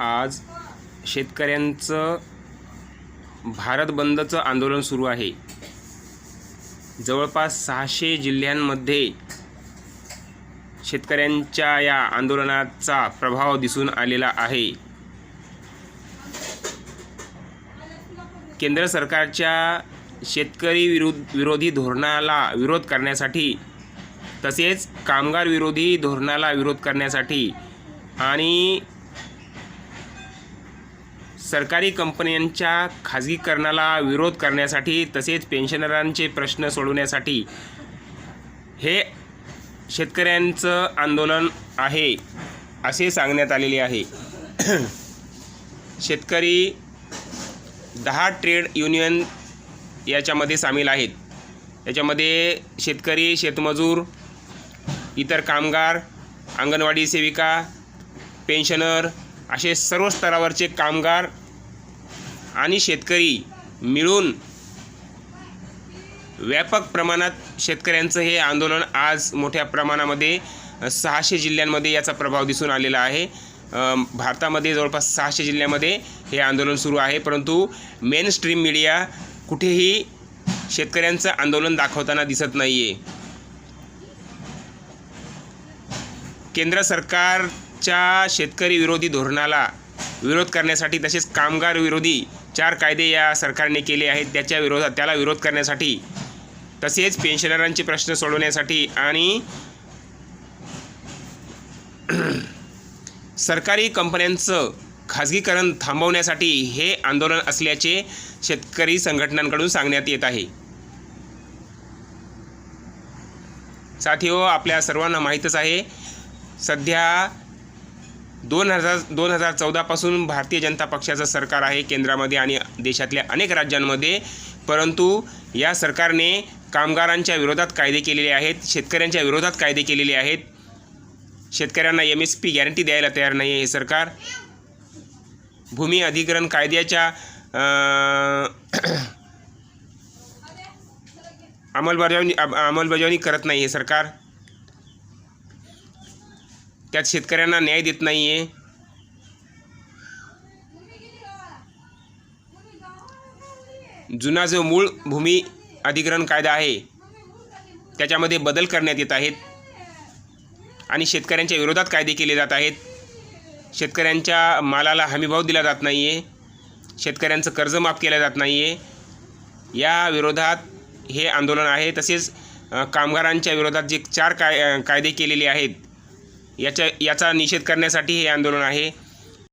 आज शेतकऱ्यांचं भारत बंदचं आंदोलन सुरू आहे। जवळपास 600 जिल्ह्यांमध्ये शेतकऱ्यांच्या या आंदोलनाचा प्रभाव दिसून आलेला आहे। केंद्र सरकारच्या शेतकरी विरोधी धोरणाला विरोध करण्यासाठी तसेच कामगार विरोधी धोरणाला विरोध करण्यासाठी आणि सरकारी कंपन्यांच्या खाजगीकरणाला विरोध करण्यासाठी तसेच पेन्शनरांचे प्रश्न सोडवण्यासाठी हे शेतकऱ्यांचं आंदोलन आहे असे सांगण्यात आलेले आहे। शेतकरी 10 ट्रेड युनियन याच्यामध्ये सामील आहेत। याच्यामध्ये शेतकरी, शेतमजूर, इतर कामगार, अंगणवाडी सेविका, पेन्शनर असे सर्व स्तरावरचे कामगार आणि शेतकरी मिळून व्यापक प्रमाणात शेतकऱ्यांचं हे आंदोलन आज मोठ्या प्रमाणामध्ये 600 जिल्ह्यांमध्ये याचा प्रभाव दिसून आलेला आहे। भारतामध्ये जवळपास 600 जिल्ह्यांमध्ये हे आंदोलन सुरू आहे, परंतु मेन स्ट्रीम मीडिया कुठेही शेतकऱ्यांचं आंदोलन दाखवताना दिसत नाही आहे। केंद्र सरकारच्या शेतकरी विरोधी धोरणाला विरोध करण्यासाठी तसेच कामगार विरोधी 4 कायदे या सरकारने केले आहेत, त्याला विरोध करण्यासाठी तसेच पेन्शनरांचे प्रश्न सोडवण्यासाठी आणि सरकारी कंपन्यांचं खाजगीकरण थांबवण्यासाठी हे आंदोलन असल्याचे शेतकरी संघटनांकडून सांगण्यात येत आहे। साथियो, आपल्या सर्वांना माहीतच आहे, सध्या 2014 पासून भारतीय जनता पक्षाचं सरकार आहे केंद्रामध्ये आणि देशातल्या अनेक राज्यांमध्ये, परंतु या सरकारने कामगारांच्या विरोधात कायदे केलेले आहेत, शेतकऱ्यांच्या विरोधात कायदे केलेले आहेत। शेतकऱ्यांना MSP गॅरंटी द्यायला तयार नाही आहे हे सरकार। भूमी अधिग्रहण कायद्याच्या अंमलबजावणी करत नाही हे सरकार। त्यात शेतकऱ्यांना न्याय देत नाही आहे। जुना जो मूळ भूमी अधिग्रहण कायदा आहे त्याच्यामध्ये बदल करण्यात येत आहेत आणि शेतकऱ्यांच्या विरोधात कायदे केले जात आहेत। शेतकऱ्यांच्या मालाला हमीभाव दिला जात नाही आहे, शेतकऱ्यांचं कर्ज माफ केलं जात नाही आहे। या विरोधात हे आंदोलन आहे। तसेच कामगारांच्या विरोधात जे 4 कायदे केलेले आहेत याचा निषेध करण्यासाठी हे आंदोलन आहे।